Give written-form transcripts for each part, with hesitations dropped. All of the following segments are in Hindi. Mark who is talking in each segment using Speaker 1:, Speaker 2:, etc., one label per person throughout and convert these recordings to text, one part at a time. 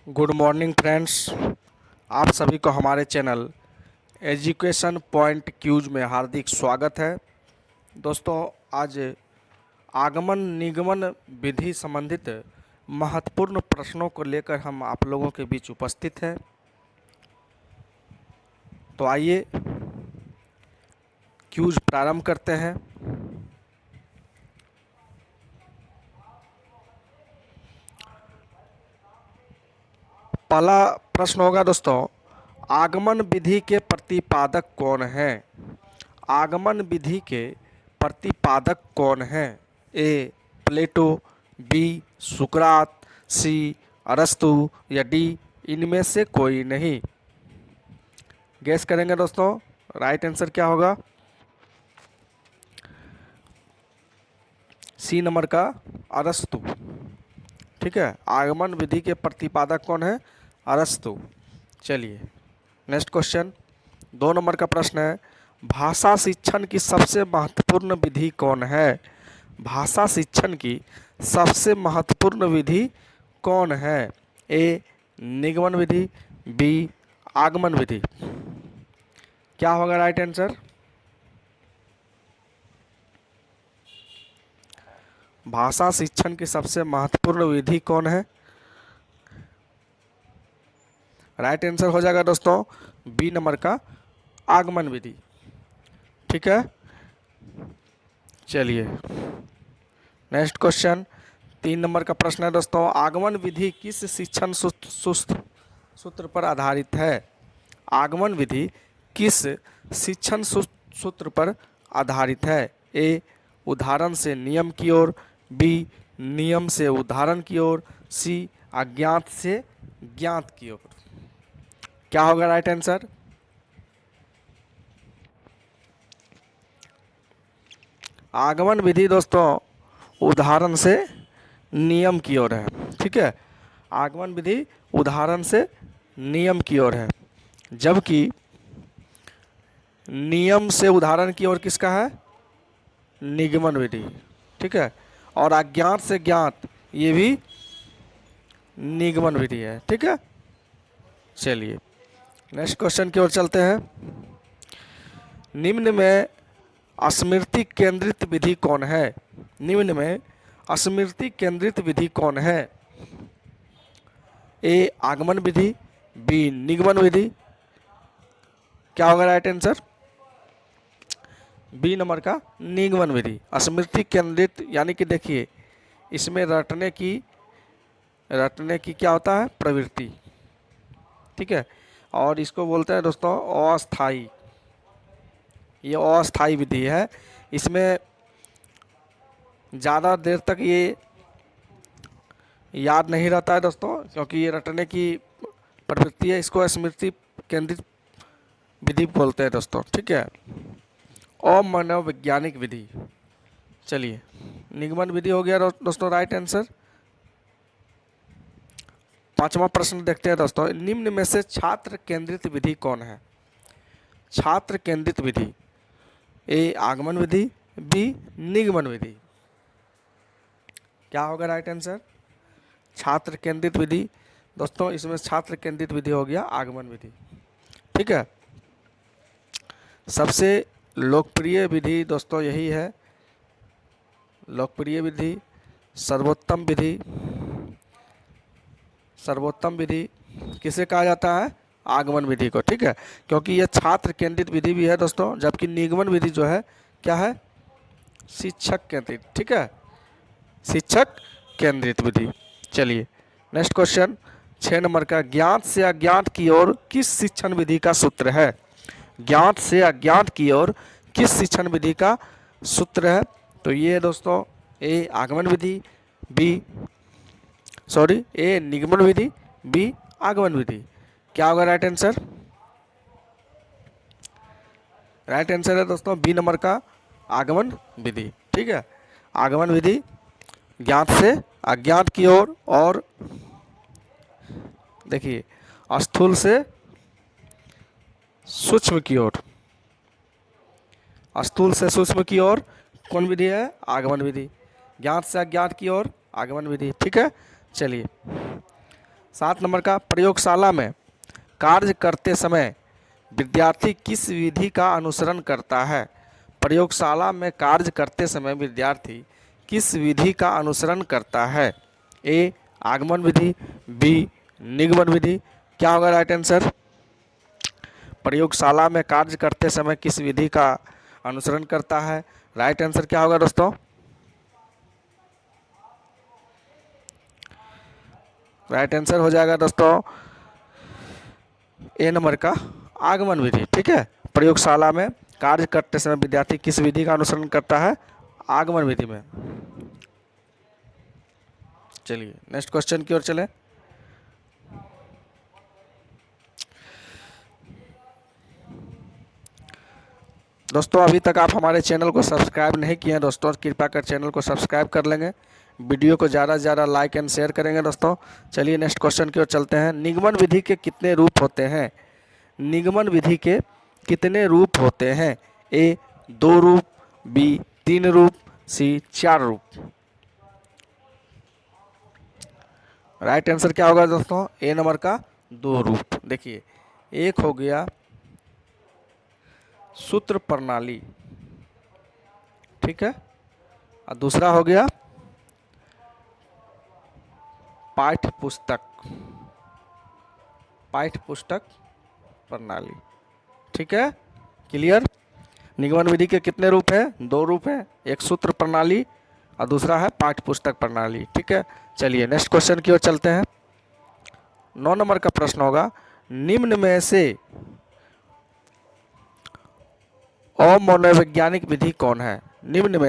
Speaker 1: Good morning friends. आप सभी को हमारे चैनल एजुकेशन पॉइंट क्यूज में हार्दिक स्वागत है। दोस्तों, आज आगमन निगमन विधि संबंधित महत्वपूर्ण प्रश्नों को लेकर हम आप लोगों के बीच उपस्थित हैं। तो आइए क्यूज प्रारंभ करते हैं। पहला प्रश्न होगा दोस्तों, आगमन विधि के प्रतिपादक कौन हैं? आगमन विधि के प्रतिपादक कौन हैं? ए प्लेटो, बी सुकरात, सी अरस्तु या डी इनमें से कोई नहीं। गैस करेंगे दोस्तों, राइट आंसर क्या होगा? सी नंबर का अरस्तु। ठीक है, आगमन विधि के प्रतिपादक कौन है? अरस्तु। चलिए नेक्स्ट क्वेश्चन, 2 नंबर का प्रश्न है, भाषा शिक्षण की सबसे महत्वपूर्ण विधि कौन है? भाषा शिक्षण की सबसे महत्वपूर्ण विधि कौन है? ए निगमन विधि, बी आगमन विधि। क्या होगा राइट आंसर? भाषा शिक्षण की सबसे महत्वपूर्ण विधि कौन है? राइट आंसर हो जाएगा दोस्तों बी नंबर का आगमन विधि। ठीक है, चलिए नेक्स्ट क्वेश्चन, 3 नंबर का प्रश्न है दोस्तों, आगमन विधि किस शिक्षण सूत्र पर आधारित है? आगमन विधि किस शिक्षण सूत्र पर आधारित है? ए उदाहरण से नियम की ओर, बी नियम से उदाहरण की ओर, सी अज्ञात से ज्ञात की ओर। क्या होगा राइट आंसर? आगमन विधि दोस्तों उदाहरण से नियम की ओर है। ठीक है, आगमन विधि उदाहरण से नियम की ओर है, जबकि नियम से उदाहरण की ओर किसका है? निगमन विधि। ठीक है, और अज्ञात से ज्ञात ये भी निगमन विधि है। ठीक है, चलिए नेक्स्ट क्वेश्चन की ओर चलते हैं। निम्न में स्मृति केंद्रित विधि कौन है? निम्न में स्मृति केंद्रित विधि कौन है? ए आगमन विधि, बी निगमन विधि। क्या होगा राइट आंसर? बी नंबर का निगमन विधि। स्मृति केंद्रित यानी कि देखिए, इसमें रटने की क्या होता है? प्रवृत्ति। ठीक है, और इसको बोलते हैं दोस्तों अस्थाई। ये अस्थाई विधि है, इसमें ज़्यादा देर तक ये याद नहीं रहता है दोस्तों, क्योंकि ये रटने की प्रवृत्ति है। इसको स्मृति केंद्रित विधि बोलते हैं दोस्तों। ठीक है, अमनोवैज्ञानिक विधि। चलिए निगमन विधि हो गया दोस्तों राइट आंसर। 5वां प्रश्न देखते हैं दोस्तों, निम्न में से छात्र केंद्रित विधि कौन है? छात्र केंद्रित विधि, ए आगमन विधि, बी निगमन विधि। क्या होगा राइट आंसर? छात्र केंद्रित विधि दोस्तों, इसमें छात्र केंद्रित विधि हो गया आगमन विधि। ठीक है, सबसे लोकप्रिय विधि दोस्तों यही है, लोकप्रिय विधि, सर्वोत्तम विधि। सर्वोत्तम विधि किसे कहा जाता है? आगमन विधि को। ठीक है, क्योंकि यह छात्र केंद्रित विधि भी है दोस्तों, जबकि निगमन विधि जो है क्या है? शिक्षक केंद्रित। ठीक है, शिक्षक केंद्रित विधि। चलिए नेक्स्ट क्वेश्चन, 6 नंबर का, ज्ञात से अज्ञात की ओर किस शिक्षण विधि का सूत्र है? ज्ञात से अज्ञात की ओर किस शिक्षण विधि का सूत्र है? तो ये है दोस्तों ए आगमन विधि, ए निगमन विधि, बी आगमन विधि। क्या होगा राइट आंसर? राइट आंसर है दोस्तों बी नंबर का आगमन विधि। ठीक है, आगमन विधि ज्ञात से अज्ञात की ओर, और देखिए स्थूल से सूक्ष्म की ओर। स्थूल से सूक्ष्म की ओर कौन विधि है? आगमन विधि। ज्ञात से अज्ञात की ओर आगमन विधि। ठीक है, चलिए 7 नंबर का, प्रयोगशाला में कार्य करते समय विद्यार्थी किस विधि का अनुसरण करता है? प्रयोगशाला में कार्य करते समय विद्यार्थी किस विधि का अनुसरण करता है? ए आगमन विधि, बी निगमन विधि। क्या होगा राइट आंसर? प्रयोगशाला में कार्य करते समय किस विधि का अनुसरण करता है? राइट आंसर क्या होगा दोस्तों? राइट आंसर हो जाएगा दोस्तों ए नंबर का, आगमन विधि। ठीक है, प्रयोगशाला में कार्य करते समय विद्यार्थी किस विधि का अनुसरण करता है? आगमन विधि में। चलिए नेक्स्ट क्वेश्चन की ओर चलें। दोस्तों अभी तक आप हमारे चैनल को सब्सक्राइब नहीं किए हैं दोस्तों, कृपया कर चैनल को सब्सक्राइब कर लेंगे, वीडियो को ज़्यादा से ज़्यादा लाइक एंड शेयर करेंगे दोस्तों। चलिए नेक्स्ट क्वेश्चन की ओर चलते हैं। निगमन विधि के कितने रूप होते हैं? निगमन विधि के कितने रूप होते हैं? ए 2 रूप, बी 3 रूप, सी 4 रूप। राइट आंसर क्या होगा दोस्तों? ए नंबर का 2 रूप। देखिए, एक हो गया सूत्र प्रणाली, ठीक है, और दूसरा हो गया पाठ्य पुस्तक प्रणाली। ठीक है, क्लियर? निगमन विधि के कितने रूप हैं? 2 रूप हैं, एक सूत्र प्रणाली और दूसरा है पाठ्य पुस्तक प्रणाली। ठीक है, चलिए नेक्स्ट क्वेश्चन की ओर चलते हैं। 9 नंबर का प्रश्न होगा, निम्न में से अमनोवैज्ञानिक विधि कौन है? निम्न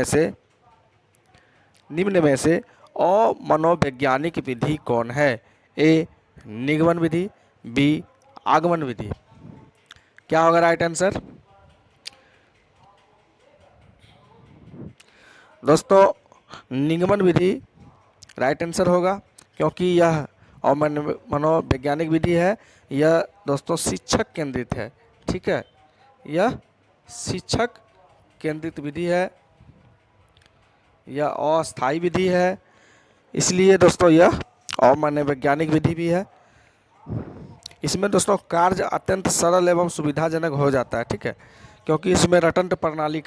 Speaker 1: में से अमनोवैज्ञानिक विधि कौन है? ए निगमन विधि, बी आगमन विधि। क्या होगा राइट आंसर? दोस्तों निगमन विधि राइट आंसर होगा, क्योंकि यह मनोवैज्ञानिक विधि है। यह दोस्तों शिक्षक केंद्रित है। ठीक है, यह शिक्षक केंद्रित विधि है, यह अस्थायी विधि है, इसलिए दोस्तों यह अमनोवैज्ञानिक विधि भी है। इसमें दोस्तों कार्य अत्यंत सरल एवं सुविधाजनक हो जाता है। ठीक है, क्योंकि इसमें रटंत प्रणाली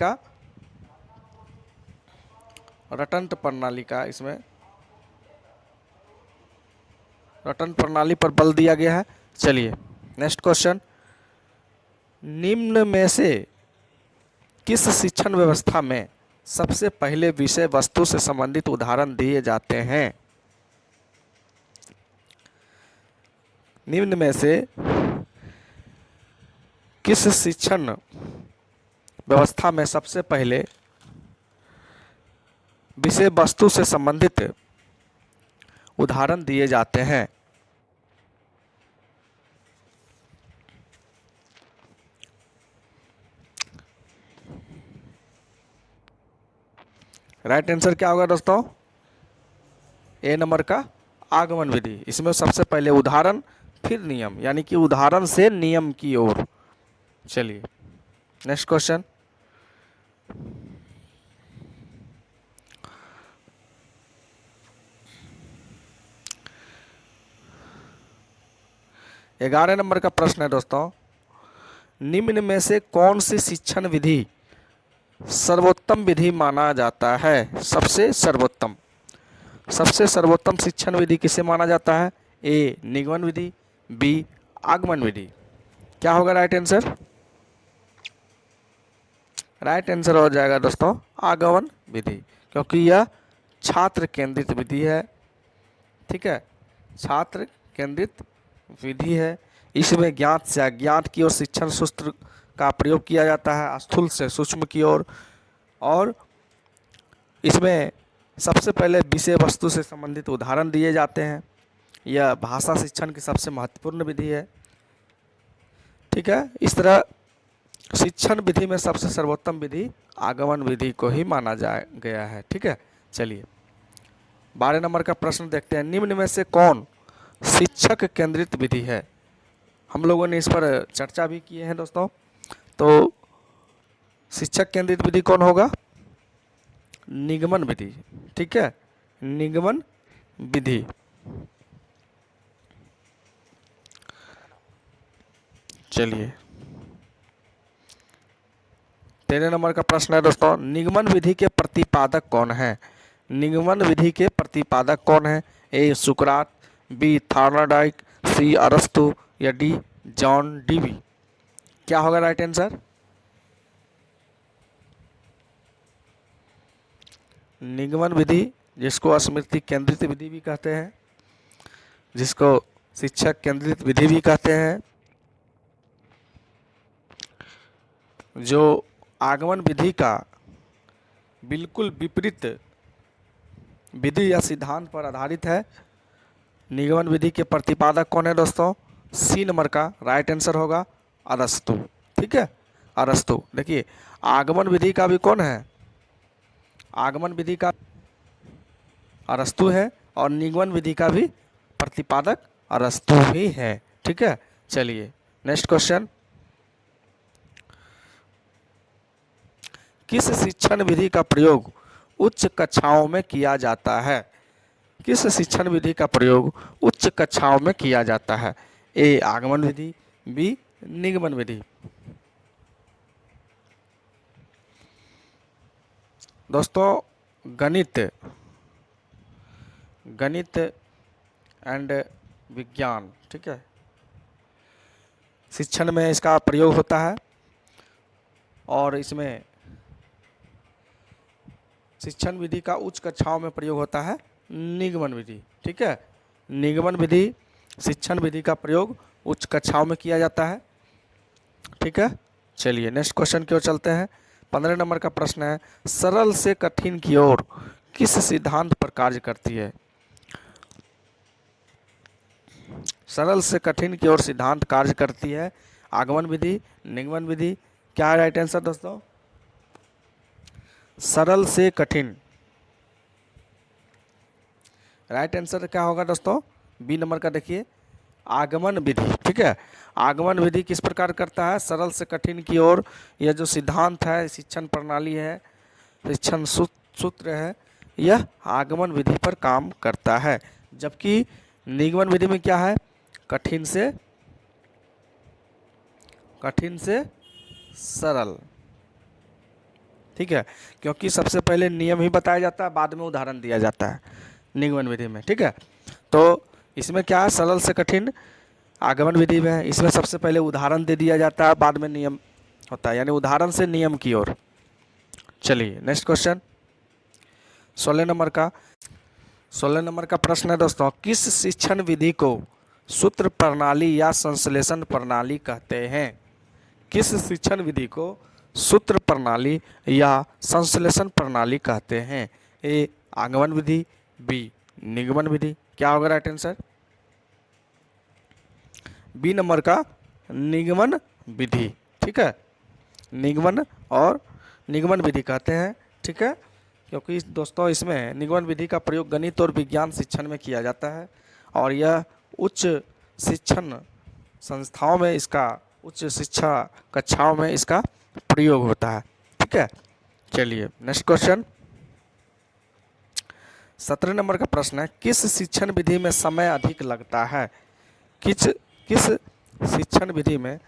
Speaker 1: पर बल दिया गया है। चलिए नेक्स्ट क्वेश्चन, निम्न में से किस शिक्षण व्यवस्था में सबसे पहले विषय वस्तु से संबंधित उदाहरण दिए जाते हैं? निम्न में से किस शिक्षण व्यवस्था में सबसे पहले विषय वस्तु से संबंधित उदाहरण दिए जाते हैं? राइट आंसर क्या होगा दोस्तों? ए नंबर का आगमन विधि। इसमें सबसे पहले उदाहरण फिर नियम, यानी कि उदाहरण से नियम की ओर। चलिए नेक्स्ट क्वेश्चन, ग्यारह नंबर का प्रश्न है दोस्तों, निम्न में से कौन सी शिक्षण विधि सर्वोत्तम विधि माना जाता है? सबसे सर्वोत्तम शिक्षण विधि किसे माना जाता है? ए निगमन विधि, बी आगमन विधि। क्या होगा राइट आंसर? राइट आंसर हो जाएगा दोस्तों आगमन विधि, क्योंकि यह छात्र केंद्रित विधि है। ठीक है, छात्र केंद्रित विधि है। इसमें ज्ञात से अज्ञात की ओर शिक्षण सूत्र का प्रयोग किया जाता है, स्थूल से सूक्ष्म की ओर, और इसमें सबसे पहले विषय वस्तु से संबंधित उदाहरण दिए जाते हैं। यह भाषा शिक्षण की सबसे महत्वपूर्ण विधि है। ठीक है, इस तरह शिक्षण विधि में सबसे सर्वोत्तम विधि आगमन विधि को ही माना गया है। ठीक है, चलिए 12 नंबर का प्रश्न देखते हैं, निम्न में से कौन शिक्षक केंद्रित विधि है? हम लोगों ने इस पर चर्चा भी किए हैं दोस्तों। तो शिक्षक केंद्रित विधि कौन होगा? निगमन विधि। ठीक है, निगमन विधि। चलिए 13 नंबर का प्रश्न है दोस्तों, निगमन विधि के प्रतिपादक कौन है? निगमन विधि के प्रतिपादक कौन है? ए सुकरात, बी थॉर्नडाइक, सी अरस्तु या डी जॉन डीवी? क्या होगा राइट आंसर? निगमन विधि जिसको स्मृति केंद्रित विधि भी कहते हैं, जिसको शिक्षक केंद्रित विधि भी कहते हैं, जो आगमन विधि का बिल्कुल विपरीत विधि या सिद्धांत पर आधारित है। निगमन विधि के प्रतिपादक कौन है दोस्तों? सी नंबर का राइट आंसर होगा अरस्तु। ठीक है, अरस्तु। देखिए आगमन विधि का भी कौन है? आगमन विधि का अरस्तु है और निगमन विधि का भी प्रतिपादक अरस्तु ही है। ठीक है, चलिए नेक्स्ट क्वेश्चन, किस शिक्षण विधि का प्रयोग उच्च कक्षाओं में किया जाता है? किस शिक्षण विधि का प्रयोग उच्च कक्षाओं में किया जाता है? ए आगमन विधि, बी निगमन विधि। दोस्तों गणित एंड विज्ञान, ठीक है, शिक्षण में इसका प्रयोग होता है और इसमें शिक्षण विधि का उच्च कक्षाओं में प्रयोग होता है निगमन विधि। ठीक है, निगमन विधि शिक्षण विधि का प्रयोग उच्च कक्षाओं में किया जाता है। ठीक है, चलिए नेक्स्ट क्वेश्चन की ओर चलते हैं। 15 नंबर का प्रश्न है, सरल से कठिन की ओर किस सिद्धांत पर कार्य करती है? सरल से कठिन की ओर सिद्धांत कार्य करती है आगमन विधि, निगमन विधि। क्या है राइट आंसर दोस्तों? सरल से कठिन, राइट आंसर क्या होगा दोस्तों? बी नंबर का देखिए आगमन विधि। ठीक है, आगमन विधि किस प्रकार करता है? सरल से कठिन की ओर यह जो सिद्धांत है, शिक्षण प्रणाली है, शिक्षण सूत्र है, यह आगमन विधि पर काम करता है। जबकि निगमन विधि में क्या है? कठिन से सरल। ठीक है, क्योंकि सबसे पहले नियम ही बताया जाता है, बाद में उदाहरण दिया जाता है निगमन विधि में। ठीक है, तो इसमें क्या है? सरल से कठिन आगमन विधि में है, इसमें सबसे पहले उदाहरण दे दिया जाता है, बाद में नियम होता है, यानी उदाहरण से नियम की ओर। चलिए नेक्स्ट क्वेश्चन 16 नंबर का प्रश्न है दोस्तों, किस शिक्षण विधि को सूत्र प्रणाली या संश्लेषण प्रणाली कहते हैं? किस शिक्षण विधि को सूत्र प्रणाली या संश्लेषण प्रणाली कहते हैं? ए आगमन विधि, बी निगमन विधि। क्या होगा राइट आंसर? बी नंबर का निगमन विधि। ठीक है, निगमन और निगमन विधि कहते हैं। ठीक है, क्योंकि दोस्तों इसमें निगमन विधि का प्रयोग गणित और विज्ञान शिक्षण में किया जाता है और यह उच्च शिक्षण संस्थाओं में, इसका उच्च शिक्षा कक्षाओं में इसका प्रयोग होता है। ठीक है, चलिए नेक्स्ट क्वेश्चन 17 नंबर का प्रश्न है, किस शिक्षण विधि में समय अधिक लगता है? किस शिक्षण विधि में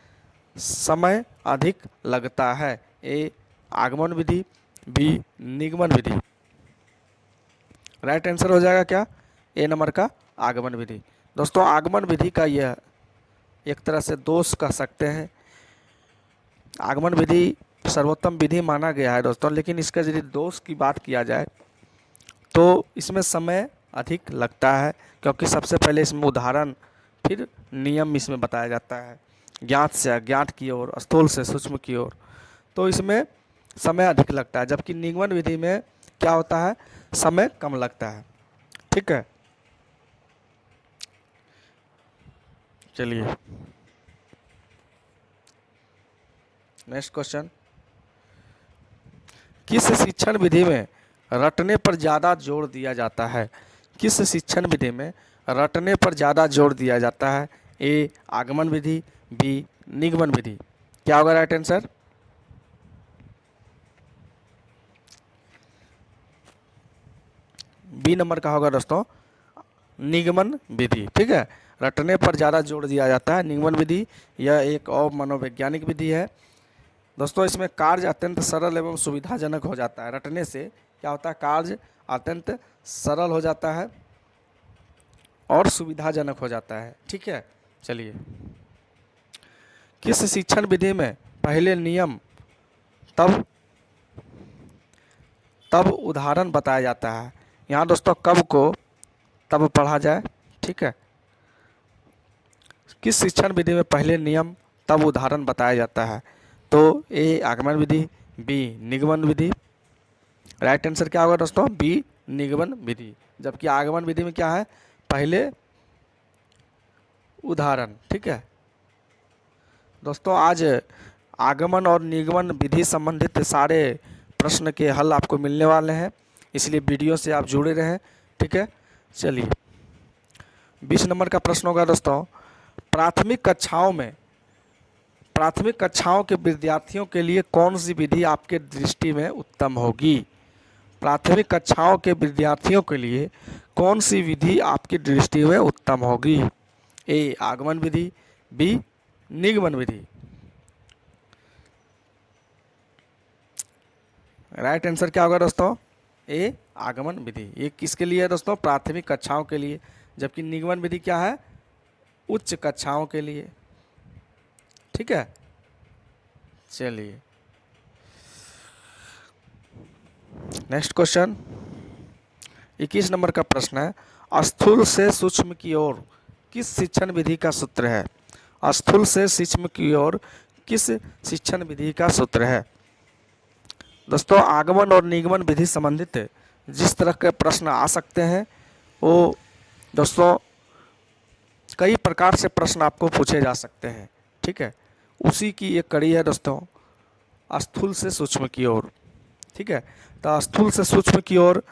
Speaker 1: समय अधिक लगता है? ए आगमन विधि, बी निगमन विधि। राइट आंसर हो जाएगा क्या? ए नंबर का आगमन विधि। दोस्तों आगमन विधि का यह एक तरह से दोष कह सकते हैं। आगमन विधि सर्वोत्तम विधि माना गया है दोस्तों, लेकिन इसका यदि दोष की बात किया जाए तो इसमें समय अधिक लगता है, क्योंकि सबसे पहले इसमें उदाहरण, फिर नियम इसमें बताया जाता है, ज्ञात से अज्ञात की ओर, स्थूल से सूक्ष्म की ओर, तो इसमें समय अधिक लगता है। जबकि निगमन विधि में क्या होता है? समय कम लगता है। ठीक है, चलिए नेक्स्ट क्वेश्चन, किस शिक्षण विधि में रटने पर ज़्यादा जोर दिया जाता है? किस शिक्षण विधि में रटने पर ज़्यादा जोर दिया जाता है? ए आगमन विधि, बी निगमन विधि। क्या होगा राइट आंसर? बी नंबर का होगा दोस्तों निगमन विधि। ठीक है, रटने पर ज़्यादा जोर दिया जाता है। निगमन विधि यह एक और मनोवैज्ञानिक विधि है दोस्तों। इसमें कार्य अत्यंत सरल एवं सुविधाजनक हो जाता है। रटने से क्या होता है, कार्य अत्यंत सरल हो जाता है और सुविधाजनक हो जाता है। ठीक है, चलिए, किस शिक्षण विधि में पहले नियम तब उदाहरण बताया जाता है। यहाँ दोस्तों कब को तब पढ़ा जाए। ठीक है, किस शिक्षण विधि में पहले नियम तब उदाहरण बताया जाता है। तो ए आगमन विधि, बी निगमन विधि। राइट आंसर क्या होगा दोस्तों, बी निगमन विधि। जबकि आगमन विधि में क्या है, पहले उदाहरण। ठीक है दोस्तों, आज आगमन और निगमन विधि संबंधित सारे प्रश्न के हल आपको मिलने वाले हैं, इसलिए वीडियो से आप जुड़े रहें। ठीक है, चलिए 20 नंबर का प्रश्न होगा दोस्तों, प्राथमिक कक्षाओं के विद्यार्थियों के लिए कौन सी विधि आपके दृष्टि में उत्तम होगी। प्राथमिक कक्षाओं के विद्यार्थियों के लिए कौन सी विधि आपकी दृष्टि में उत्तम होगी। ए आगमन विधि, बी निगमन विधि। राइट आंसर क्या होगा दोस्तों, ए आगमन विधि। ये किसके लिए है दोस्तों, प्राथमिक कक्षाओं के लिए। जबकि निगमन विधि क्या है, उच्च कक्षाओं के लिए। ठीक है, चलिए नेक्स्ट क्वेश्चन 21 नंबर का प्रश्न है, स्थूल से सूक्ष्म की ओर किस शिक्षण विधि का सूत्र है। स्थूल से सूक्ष्म की ओर किस शिक्षण विधि का सूत्र है। दोस्तों आगमन और निगमन विधि संबंधित जिस तरह के प्रश्न आ सकते हैं वो दोस्तों कई प्रकार से प्रश्न आपको पूछे जा सकते हैं। ठीक है, उसी की एक कड़ी है दोस्तों, स्थूल से सूक्ष्म की ओर। ठीक है, तो स्थूल से सूक्ष्म की ओर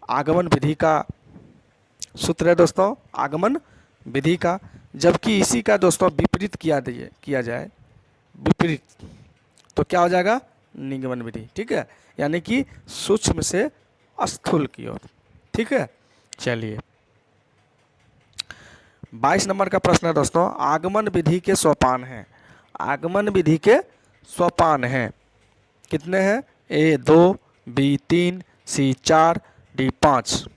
Speaker 1: आगमन विधि का सूत्र है दोस्तों, आगमन विधि का। जबकि इसी का दोस्तों विपरीत किया जाए विपरीत, तो क्या हो जाएगा, निगमन विधि। ठीक है, यानी कि सूक्ष्म से स्थूल की ओर। ठीक है, चलिए 22 नंबर का प्रश्न है दोस्तों, आगमन विधि के सोपान हैं। आगमन विधि के सोपान हैं, कितने हैं, ए 2, बी 3, सी 4, डी 5।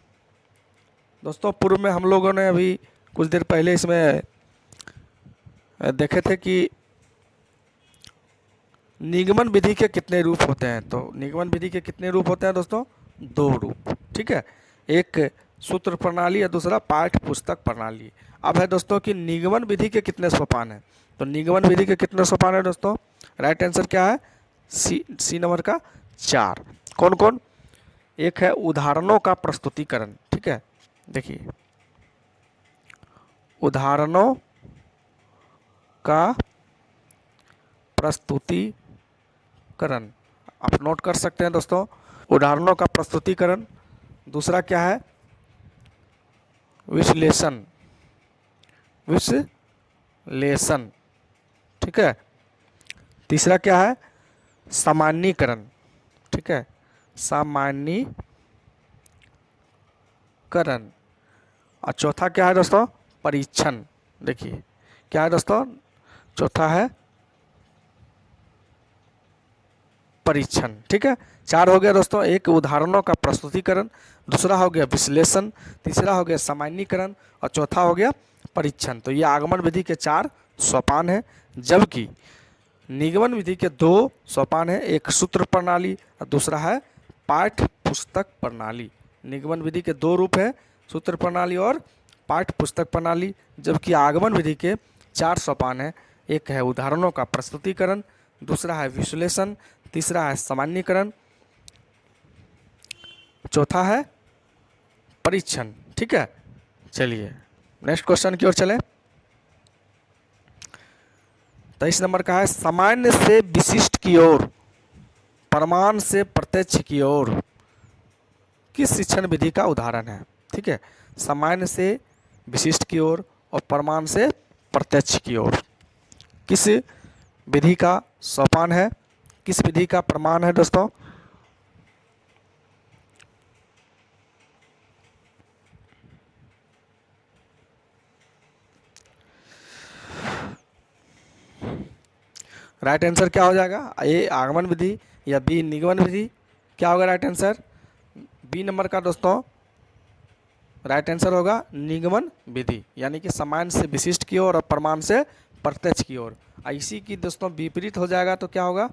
Speaker 1: दोस्तों पूर्व में हम लोगों ने अभी कुछ देर पहले इसमें देखे थे कि निगमन विधि के कितने रूप होते हैं। तो निगमन विधि के कितने रूप होते हैं दोस्तों, 2 रूप। ठीक है, एक सूत्र प्रणाली और दूसरा पाठ्य पुस्तक प्रणाली। अब है दोस्तों कि निगमन विधि के कितने सोपान हैं। तो निगमन विधि के कितने सोपान है दोस्तों, राइट आंसर क्या है, सी नंबर का 4। कौन कौन, एक है उदाहरणों का प्रस्तुतिकरण। ठीक है, देखिए उदाहरणों का प्रस्तुतिकरण आप नोट कर सकते हैं दोस्तों, उदाहरणों का प्रस्तुतिकरण। दूसरा क्या है, विश्लेषण। ठीक है, तीसरा क्या है, सामान्यीकरण। ठीक है, सामान्यीकरण। और चौथा क्या है दोस्तों, परीक्षण। देखिए क्या है दोस्तों, चौथा है परीक्षण। ठीक है, 4 हो गया दोस्तों, एक उदाहरणों का प्रस्तुतिकरण, दूसरा हो गया विश्लेषण, तीसरा हो गया सामान्यीकरण और चौथा हो गया परीक्षण। तो ये आगमन विधि के 4 सोपान हैं। जबकि निगमन विधि के 2 सोपान हैं, एक सूत्र प्रणाली और दूसरा है पाठ्य पुस्तक प्रणाली। निगमन विधि के 2 रूप हैं, सूत्र प्रणाली और पाठ्य पुस्तक प्रणाली। जबकि आगमन विधि के 4 सोपान हैं, एक है उदाहरणों का प्रस्तुतिकरण, दूसरा है विश्लेषण, तीसरा है सामान्यीकरण, चौथा है परीक्षण। ठीक है, चलिए नेक्स्ट क्वेश्चन की ओर चलें। 23 नंबर का है, सामान्य से विशिष्ट की ओर, प्रमाण से प्रत्यक्ष की ओर किस शिक्षण विधि का उदाहरण है। ठीक है, सामान्य से विशिष्ट की ओर और प्रमाण से प्रत्यक्ष की ओर किस विधि का सोपान है, किस विधि का प्रमाण है दोस्तों। राइट आंसर क्या हो जाएगा, ए आगमन विधि या बी निगमन विधि? क्या होगा राइट आंसर? बी नंबर का दोस्तों राइट आंसर होगा निगमन विधि, यानी कि सामान्य से विशिष्ट की ओर और प्रमाण से प्रत्यक्ष की ओर। इसी की दोस्तों विपरीत हो जाएगा तो क्या होगा,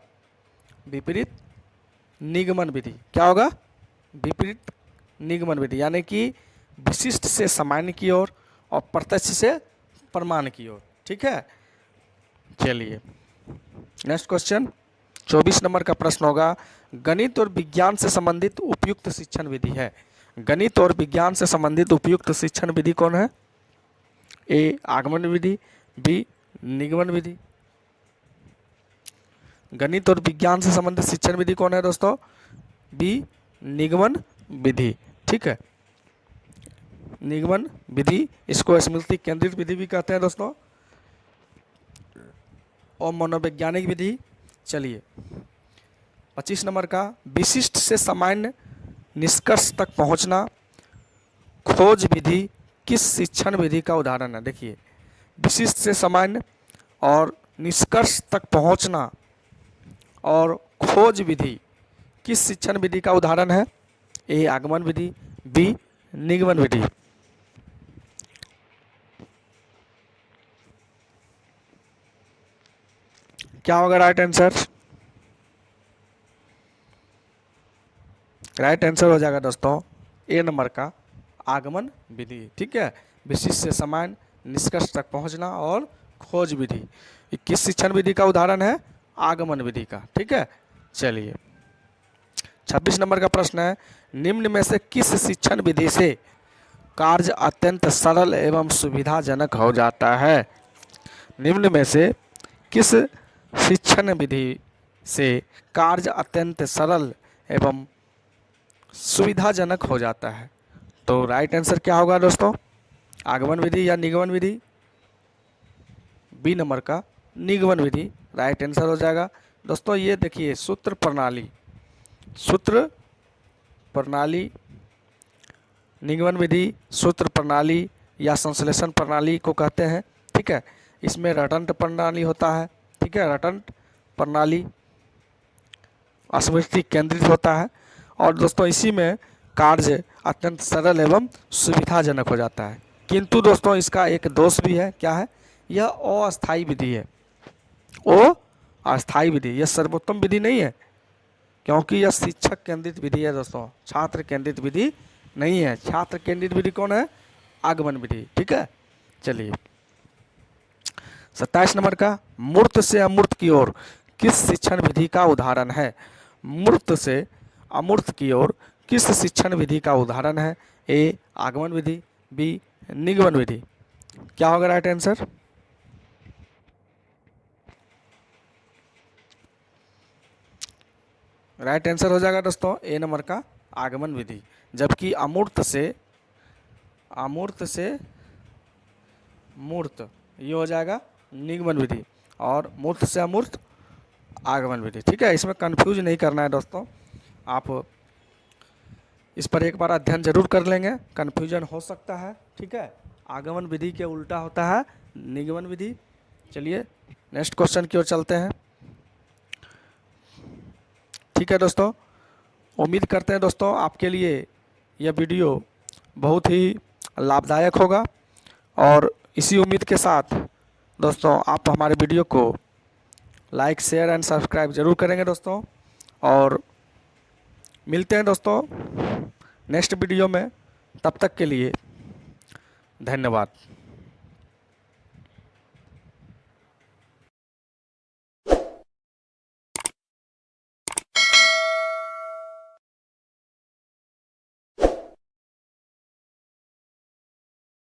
Speaker 1: विपरीत निगमन विधि। क्या होगा, विपरीत निगमन विधि, यानी कि विशिष्ट से सामान्य की ओर और प्रत्यक्ष से प्रमाण की ओर। ठीक है, चलिए नेक्स्ट क्वेश्चन 24 नंबर का प्रश्न होगा, गणित और विज्ञान से संबंधित उपयुक्त शिक्षण विधि है। गणित और विज्ञान से संबंधित उपयुक्त शिक्षण विधि कौन है? ए आगमन विधि, बी निगमन विधि। गणित और विज्ञान से संबंधित शिक्षण विधि कौन है दोस्तों? बी निगमन विधि। ठीक है, निगमन विधि, इसको स्मृति केंद्रित विधि भी कहते हैं दोस्तों, और मनोवैज्ञानिक विधि। चलिए 25 नंबर का, विशिष्ट से सामान्य निष्कर्ष तक पहुंचना, खोज विधि किस शिक्षण विधि का उदाहरण है? देखिए, विशिष्ट से सामान्य और निष्कर्ष तक पहुंचना और खोज विधि किस शिक्षण विधि का उदाहरण है? ए आगमन विधि, बी निगमन विधि। क्या होगा राइट आंसर? राइट आंसर हो जाएगा दोस्तों ए नंबर का आगमन विधि। ठीक है, विशिष्ट से सामान्य निष्कर्ष तक पहुंचना और खोज विधि, किस शिक्षण विधि का उदाहरण है? आगमन विधि का। ठीक है, चलिए 26 नंबर का प्रश्न है, निम्न में से किस शिक्षण विधि से कार्य अत्यंत सरल एवं सुविधाजनक हो जाता है? निम्न में से किस शिक्षण विधि से कार्य अत्यंत सरल एवं सुविधाजनक हो जाता है? तो राइट आंसर क्या होगा दोस्तों, आगमन विधि या निगमन विधि? बी नंबर का निगमन विधि राइट आंसर हो जाएगा दोस्तों। ये देखिए सूत्र प्रणाली, सूत्र प्रणाली, निगमन विधि सूत्र प्रणाली या संश्लेषण प्रणाली को कहते हैं। ठीक है, इसमें रटंत प्रणाली होता है। ठीक है, रटंत प्रणाली स्मृति केंद्रित होता है और दोस्तों इसी में कार्य अत्यंत सरल एवं सुविधाजनक हो जाता है। किंतु दोस्तों इसका एक दोष भी है। क्या है? यह अस्थायी विधि है। अस्थायी विधि, यह सर्वोत्तम विधि नहीं है, क्योंकि यह शिक्षक केंद्रित विधि है दोस्तों, छात्र केंद्रित विधि नहीं है। छात्र केंद्रित विधि कौन है? आगमन विधि। ठीक है, चलिए 27 नंबर का, मूर्त से अमूर्त की ओर किस शिक्षण विधि का उदाहरण है? मूर्त से अमूर्त की ओर किस शिक्षण विधि का उदाहरण है? ए आगमन विधि, बी निगमन विधि। क्या होगा राइट आंसर? राइट आंसर हो जाएगा दोस्तों ए नंबर का आगमन विधि, जबकि अमूर्त से मूर्त ये हो जाएगा निगमन विधि और मूर्त से अमूर्त आगमन विधि। ठीक है, इसमें कंफ्यूज नहीं करना है दोस्तों, आप इस पर एक बार अध्ययन जरूर कर लेंगे, कन्फ्यूजन हो सकता है। ठीक है, आगमन विधि के उल्टा होता है निगमन विधि। चलिए नेक्स्ट क्वेश्चन की ओर चलते हैं। ठीक है दोस्तों, उम्मीद करते हैं दोस्तों आपके लिए यह वीडियो बहुत ही लाभदायक होगा और इसी उम्मीद के साथ दोस्तों आप हमारे वीडियो को लाइक शेयर एंड सब्सक्राइब जरूर करेंगे दोस्तों, और मिलते हैं दोस्तों नेक्स्ट वीडियो में। तब तक के लिए धन्यवाद।